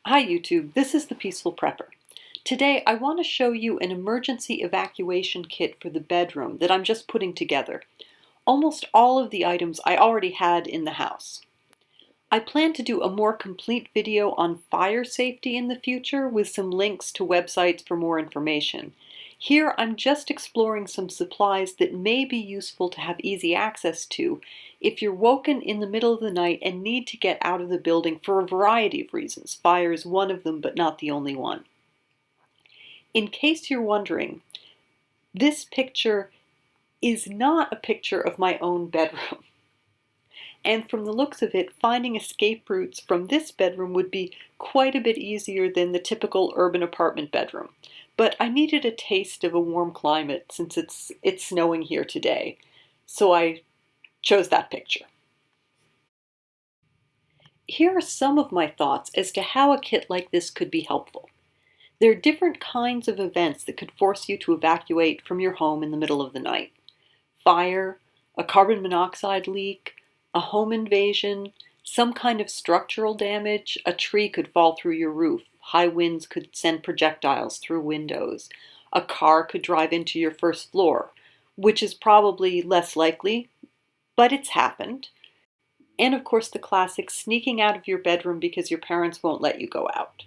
Hi YouTube, this is the Peaceful Prepper. Today I want to show you an emergency evacuation kit for the bedroom that I'm just putting together. Almost all of the items I already had in the house. I plan to do a more complete video on fire safety in the future with some links to websites for more information. Here I'm just exploring some supplies that may be useful to have easy access to if you're woken in the middle of the night and need to get out of the building for a variety of reasons. Fire is one of them, but not the only one. In case you're wondering, this picture is not a picture of my own bedroom. And from the looks of it, finding escape routes from this bedroom would be quite a bit easier than the typical urban apartment bedroom. But I needed a taste of a warm climate since it's snowing here today, so I chose that picture. Here are some of my thoughts as to how a kit like this could be helpful. There are different kinds of events that could force you to evacuate from your home in the middle of the night. Fire, a carbon monoxide leak, a home invasion, some kind of structural damage. A tree could fall through your roof. High winds could send projectiles through windows. A car could drive into your first floor, which is probably less likely, but it's happened. And of course the classic sneaking out of your bedroom because your parents won't let you go out.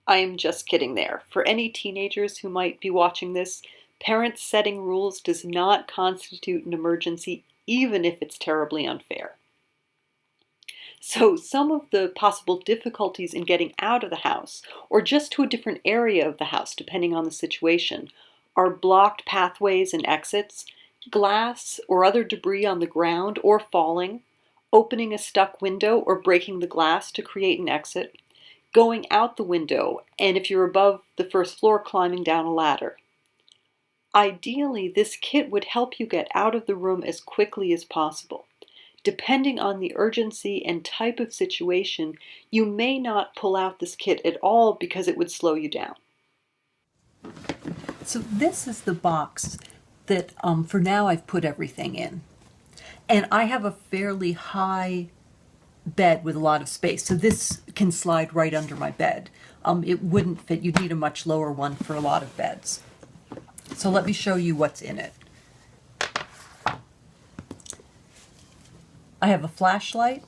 I am just kidding there. For any teenagers who might be watching this, parents setting rules does not constitute an emergency, even if it's terribly unfair. So some of the possible difficulties in getting out of the house, or just to a different area of the house, depending on the situation, are blocked pathways and exits, glass or other debris on the ground or falling, opening a stuck window or breaking the glass to create an exit, going out the window, and if you're above the first floor, climbing down a ladder. Ideally, this kit would help you get out of the room as quickly as possible. Depending on the urgency and type of situation, you may not pull out this kit at all because it would slow you down. So this is the box that for now I've put everything in. And I have a fairly high bed with a lot of space, so this can slide right under my bed. It wouldn't fit. You'd need a much lower one for a lot of beds. So let me show you what's in it. I have a flashlight,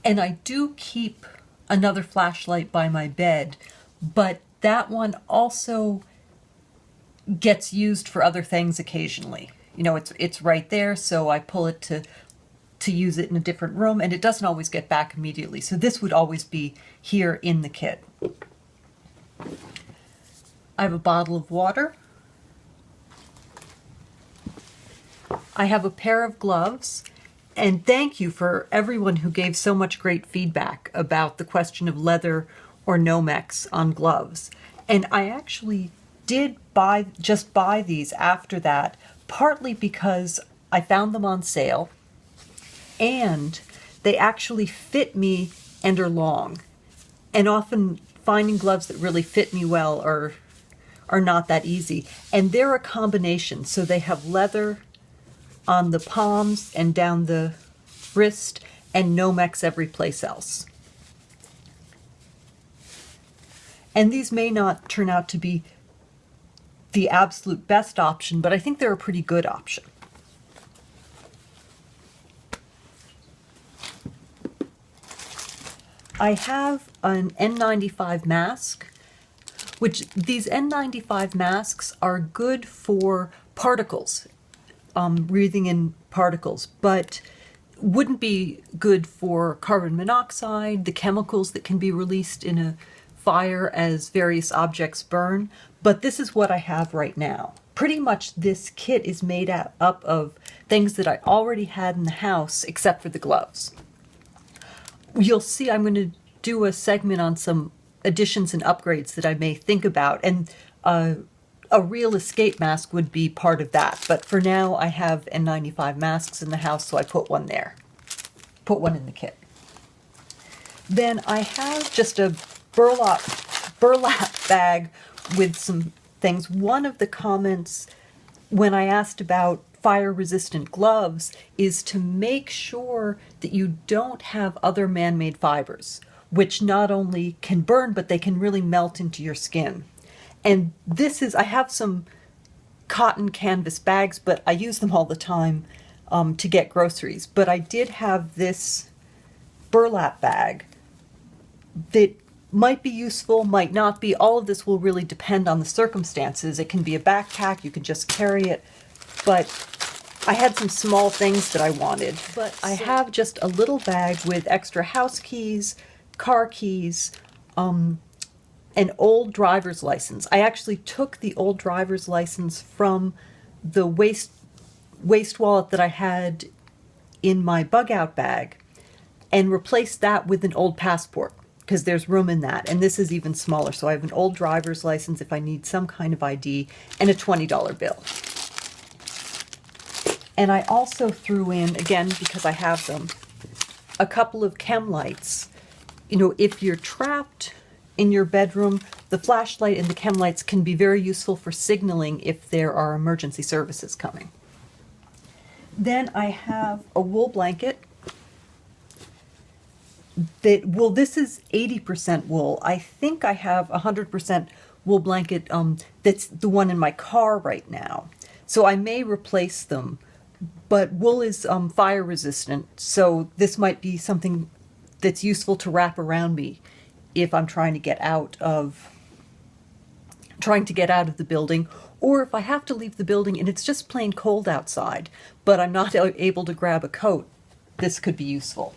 and I do keep another flashlight by my bed, but that one also gets used for other things occasionally. You know, it's right there, so I pull it to use it in a different room, and it doesn't always get back immediately. So this would always be here in the kit. I have a bottle of water. I have a pair of gloves, and thank you for everyone who gave so much great feedback about the question of leather or Nomex on gloves. And I actually did just buy these after that, partly because I found them on sale, and they actually fit me and are long. And often finding gloves that really fit me well are not that easy. And they're a combination, so they have leather on the palms and down the wrist, and Nomex every place else. And these may not turn out to be the absolute best option, but I think they're a pretty good option. I have an N95 mask, which these N95 masks are good for particles, breathing in particles, but wouldn't be good for carbon monoxide, the chemicals that can be released in a fire as various objects burn. But this is what I have right now. Pretty much this kit is made up of things that I already had in the house, except for the gloves. You'll see I'm going to do a segment on some additions and upgrades that I may think about, and a real escape mask would be part of that. But for now, I have N95 masks in the house, so I put one there. Put one in the kit. Then I have just a burlap bag with some things. One of the comments when I asked about fire-resistant gloves is to make sure that you don't have other man-made fibers. which not only can burn, but they can really melt into your skin. And I have some cotton canvas bags, but I use them all the time to get groceries. But I did have this burlap bag that might be useful, might not be. All of this will really depend on the circumstances. It can be a backpack, you can just carry it, but I had some small things that I wanted. But I have just a little bag with extra house keys, car keys, an old driver's license. I actually took the old driver's license from the waste wallet that I had in my bug out bag and replaced that with an old passport, because there's room in that. And this is even smaller. So I have an old driver's license if I need some kind of ID, and a $20 bill. And I also threw in, again, because I have them, a couple of chem lights. You know, if you're trapped in your bedroom, the flashlight and the chem lights can be very useful for signaling if there are emergency services coming. Then I have a wool blanket. This is 80% wool. I think I have 100% wool blanket that's the one in my car right now. So I may replace them, but wool is fire resistant, so this might be something that's useful to wrap around me if I'm trying to get out of the building, or if I have to leave the building and it's just plain cold outside, but I'm not able to grab a coat. This could be useful.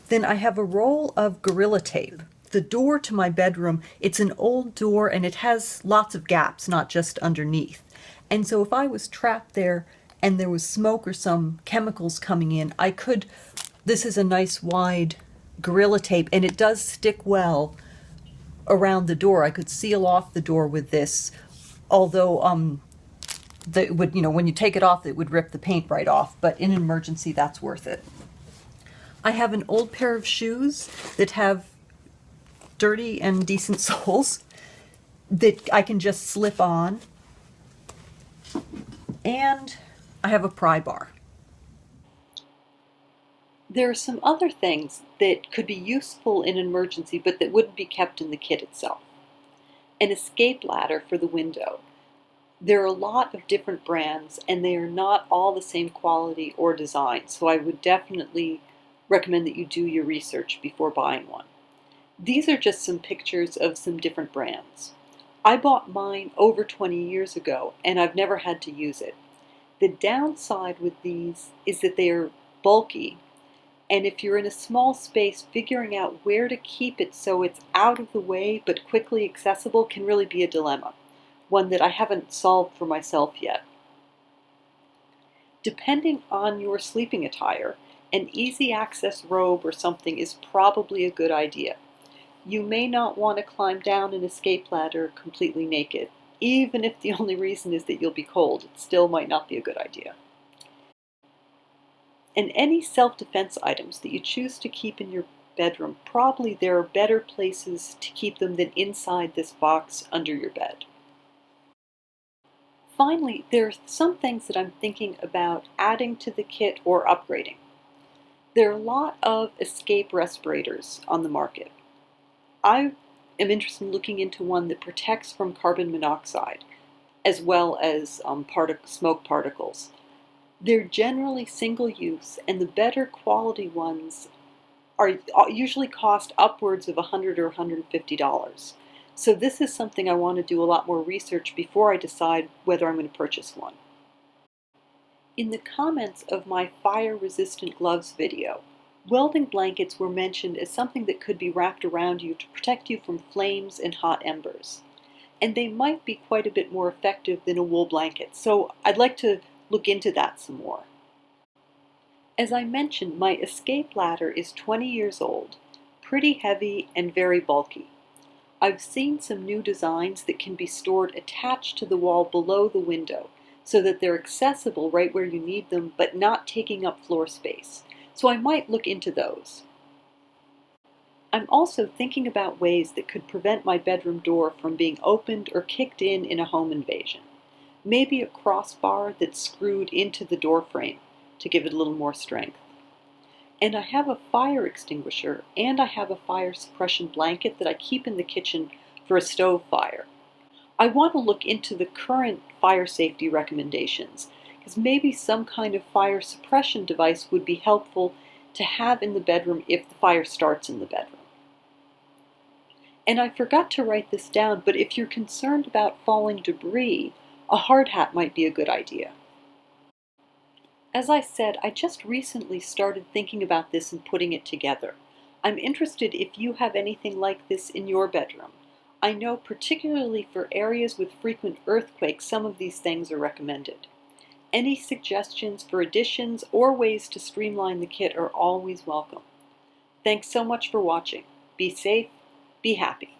Then I have a roll of Gorilla Tape. The door to my bedroom, it's an old door and it has lots of gaps, not just underneath. And so if I was trapped there and there was smoke or some chemicals coming in, this is a nice wide Gorilla Tape, and it does stick well around the door. I could seal off the door with this, although when you take it off, it would rip the paint right off, but in an emergency, that's worth it. I have an old pair of shoes that have dirty and decent soles that I can just slip on. And I have a pry bar. There are some other things that could be useful in an emergency, but that wouldn't be kept in the kit itself. An escape ladder for the window. There are a lot of different brands, and they are not all the same quality or design, so I would definitely recommend that you do your research before buying one. These are just some pictures of some different brands. I bought mine over 20 years ago, and I've never had to use it. The downside with these is that they are bulky, and if you're in a small space, figuring out where to keep it so it's out of the way but quickly accessible can really be a dilemma, one that I haven't solved for myself yet. Depending on your sleeping attire, an easy access robe or something is probably a good idea. You may not want to climb down an escape ladder completely naked. Even if the only reason is that you'll be cold, it still might not be a good idea. And any self-defense items that you choose to keep in your bedroom, probably there are better places to keep them than inside this box under your bed. Finally, there are some things that I'm thinking about adding to the kit or upgrading. There are a lot of escape respirators on the market. I am interested in looking into one that protects from carbon monoxide, as well as smoke particles. They're generally single-use, and the better quality ones usually cost upwards of $100 or $150. So this is something I want to do a lot more research before I decide whether I'm going to purchase one. In the comments of my fire-resistant gloves video, welding blankets were mentioned as something that could be wrapped around you to protect you from flames and hot embers. And they might be quite a bit more effective than a wool blanket, so I'd like to look into that some more. As I mentioned, my escape ladder is 20 years old, pretty heavy and very bulky. I've seen some new designs that can be stored attached to the wall below the window, so that they're accessible right where you need them, but not taking up floor space. So I might look into those. I'm also thinking about ways that could prevent my bedroom door from being opened or kicked in a home invasion. Maybe a crossbar that's screwed into the door frame to give it a little more strength. And I have a fire extinguisher and I have a fire suppression blanket that I keep in the kitchen for a stove fire. I want to look into the current fire safety recommendations because maybe some kind of fire suppression device would be helpful to have in the bedroom if the fire starts in the bedroom. And I forgot to write this down, but if you're concerned about falling debris, a hard hat might be a good idea. As I said, I just recently started thinking about this and putting it together. I'm interested if you have anything like this in your bedroom. I know particularly for areas with frequent earthquakes, some of these things are recommended. Any suggestions for additions or ways to streamline the kit are always welcome. Thanks so much for watching. Be safe, be happy.